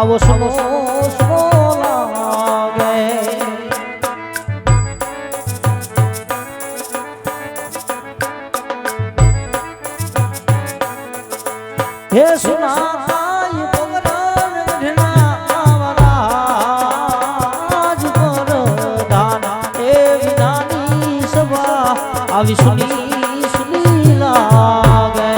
આવો સુનો સુનો લાગે હે સુના આવી સુની સુની લાગે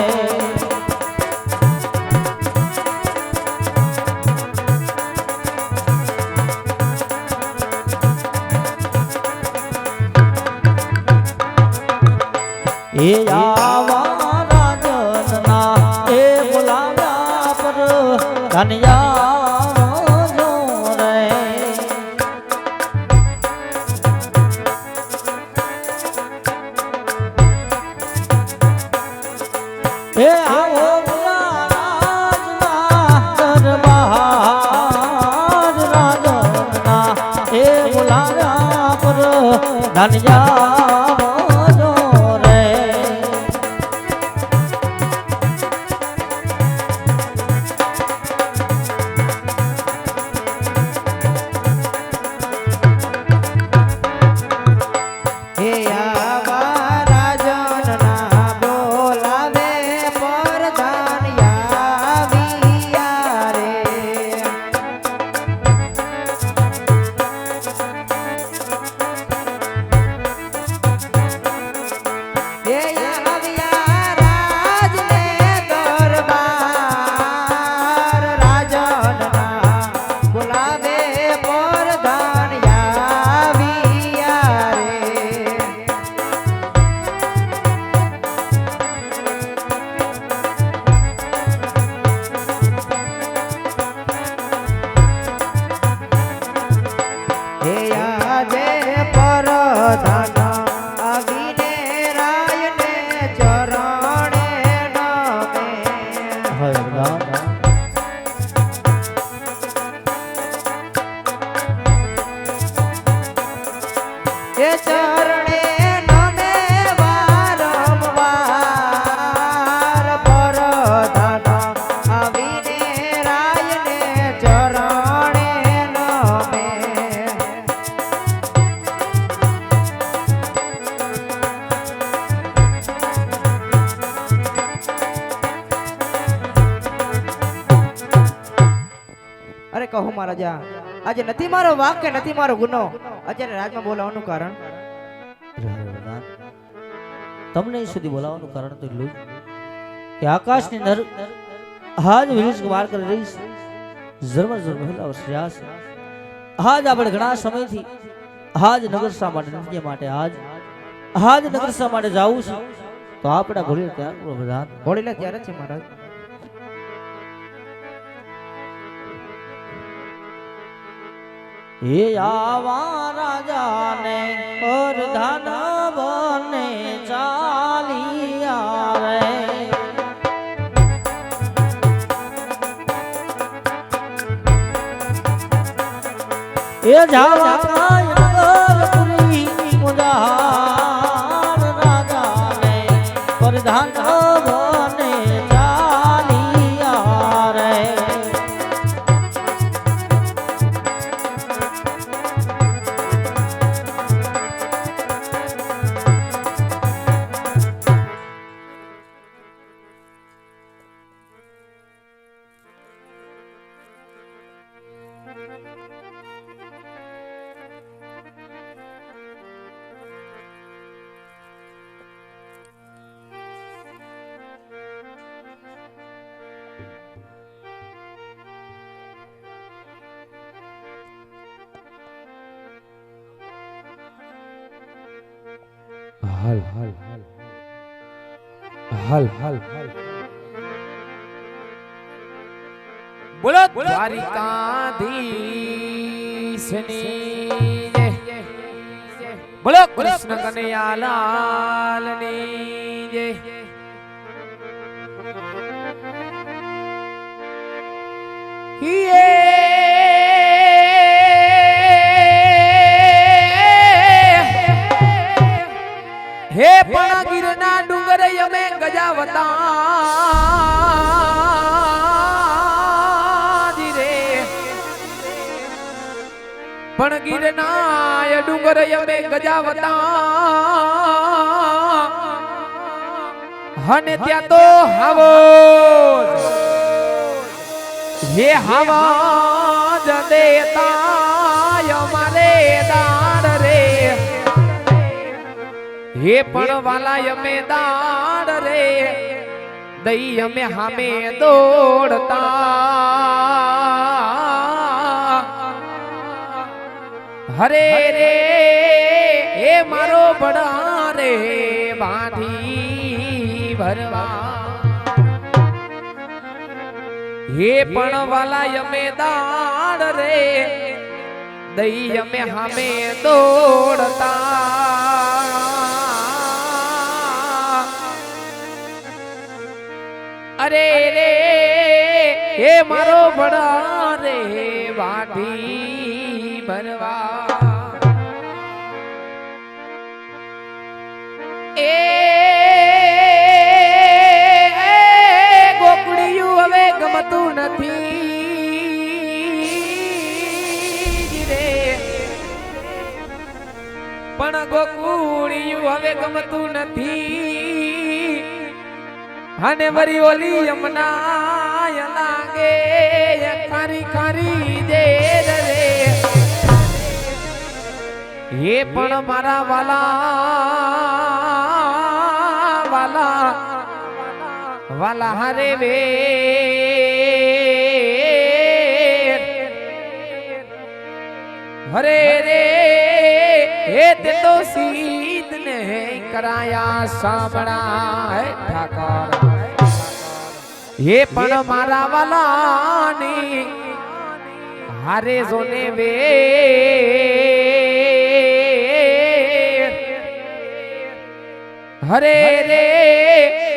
એ આવા રાજના એ બોલાવ્યા પર ધન્યા હે આવો રાજના દરબાર રાજના હે બોલાવ્યા પર ધન્યા રે હે આવા રાજના બોલાવે અરે કહો મહારાજા આજે નથી મારો વાક કે નથી મારો ગુનો અત્યારે રાજમાં બોલાવવાનું કારણ તમને સુધી બોલાવવાનું કારણ તો એટલું કે આકાશની નર હાજ વિલિસ વાર કરી રહી છે ઝરમર ઝરમર વરસ્યા છે હાજ આપણે ઘણા સમયથી હાજ નગરસા માટે નૃત્ય માટે હાજ નગરસા માટે જાવું છે તો આપણા ઘોડી તૈયાર કરો પ્રધાન ઘોડીલા ત્યારે છે મહારાજ હે આવા રાજાને પ્રધાન બને ચાલી આવે એ જાવા કાયપુરી મુજાર રાજાને પ્રધાન બને ચાલી આવે હાલ હાલ હાલ હાલ હાલ હાલ બોલો દ્વારિકાધીશની જય બોલો કૃષ્ણ કનૈયાલાલની જય હે પણ ગીરના ડુંગર યમે ગજાવતા રે પણ ગિરનાય ડુંગર અમે ગજાવતા અને ત્યાં તો હાવો હે હાવા જ દેતા અમારે દાડ રે હે પણ વાલા અમે દાડ રે દઈ અમે હામે દોડતા હરે રે હે મારો બડા રે વાઢી ભરવા હે પણ વાલા અમે દાડ રે દઈ અમે હામે દોડતા અરે રે હે મારો બડા રે વાઢી ભરવા એ ગોકળિયું હવે ગમતું નથી રે પણ ગોકુળિયું હવે ગમતું નથી અને વરી ઓલી યમના લાગે ખારી ખારી દે રે હે પણ મારા વાલા વાલા હરે વે હરે રે હે તે તો સીધ ને કરાયા સાંભળા હે ઠાકર હે પણ મારા વાલાની હારે જોને વે હરે રે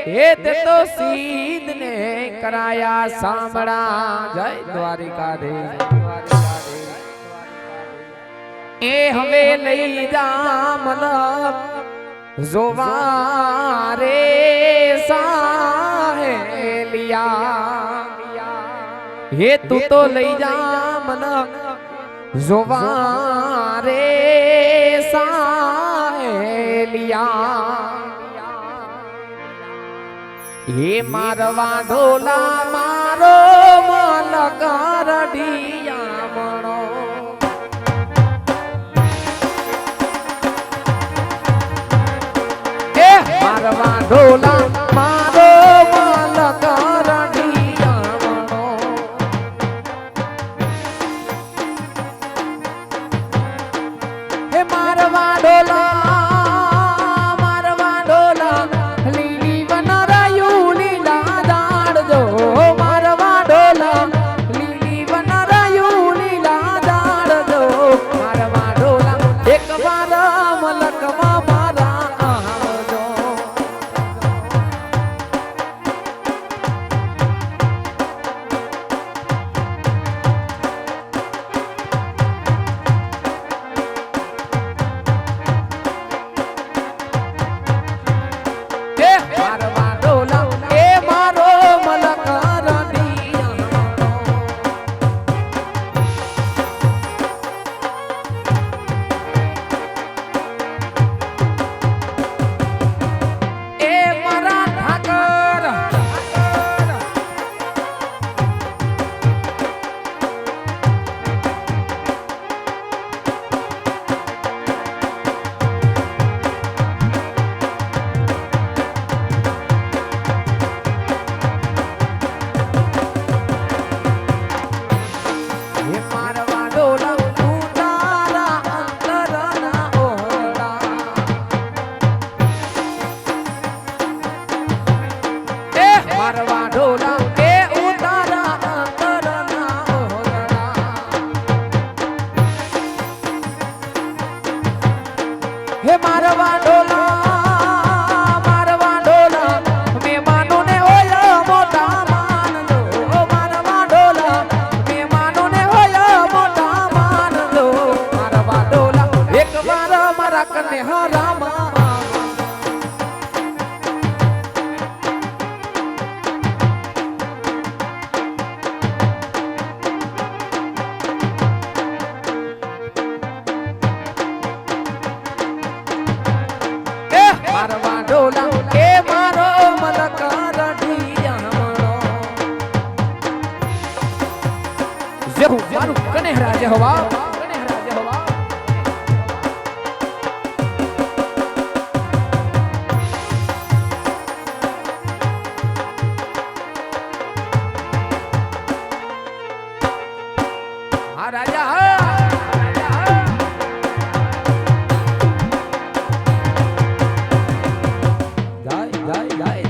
હે તે તો સીધ ને કરાયા સાંભળા જય દ્વારિકાધીશ એ હવે લઈ જા મલક જોવા રે સાહેલિયા હે તું તો લઈ જા મલક જોવા રે સાહેલિયા હે મારવા ઢોલા મારો મલક રડિયા મણો મારવા ઢોલા મારો મલક રડિયા મણો હે મારવા ઢોલા હે મારવા ઢોલા મહેમાનો ને હોય મોટા માનજો મારવા ઢોલા મહેમાનો ને હોય મોટા માનજો મારવા ઢોલા એક વાર મારા કને હરામા જેહુ મારું કનેહરા જેહવા કનેહરા જેહવા હા રાજા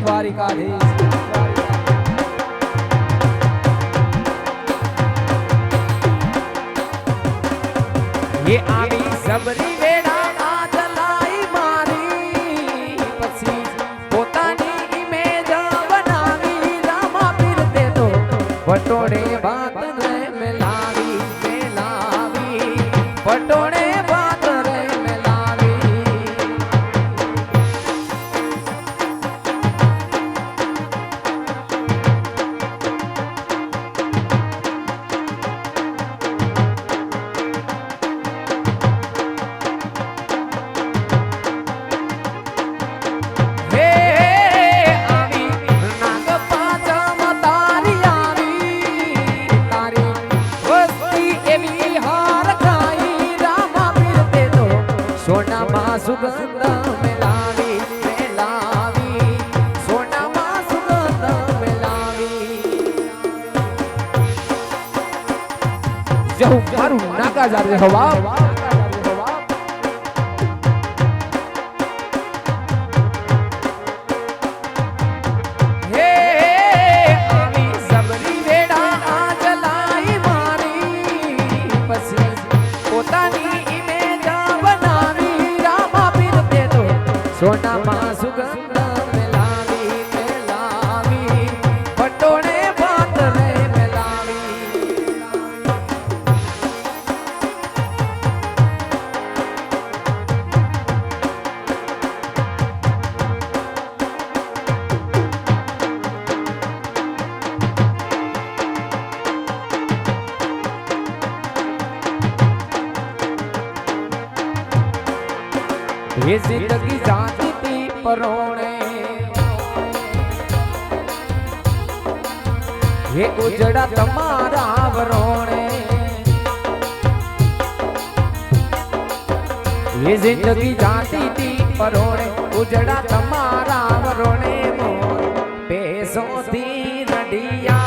દ્વારિકાધીશ ये आवी सबरी वेड़ा आ जलाई मारी पछी पोतानी इमेज बनावी रामा पीरते तो पटोड़े बात रे मिलावी मिलावी पटोड़े बात रे मिलावी सुगंध मिलावी मिलावी सोना मां सुगंध मिलावी जहु मारू नाका जारे हवा हे आवी सबरी वेड़ा आ जलाई मारी पसी पोतानी सोना मां सुगंध मिलावी मिलावी पटोड़े बात रे मिलावी ये जिंदगी जाती थी परोणे ये उजड़ा तुम्हारा वरोणे ये जिंदगी जाती थी परोणे उजड़ा तुम्हारा वरोणे मोर पैसों थी रडिया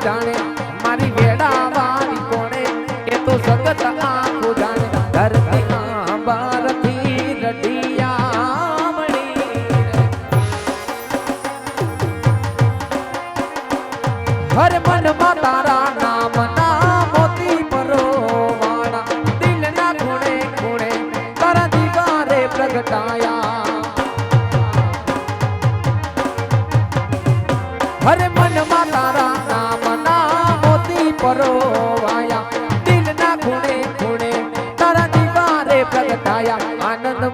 जाने मारी वेड़ा वाली कोने ये तो जगत आंखों जाने धरती आंबर थी रडिया मणि हर मन मा तारा नाम ना मोती परो वाणा दिल ना खूणे खूणे तारा दीवारे प्रगटाया हर मन मा तारा परोवाया दिल ना खूणे खूणे तारा दीवारे प्रगटाया आनंद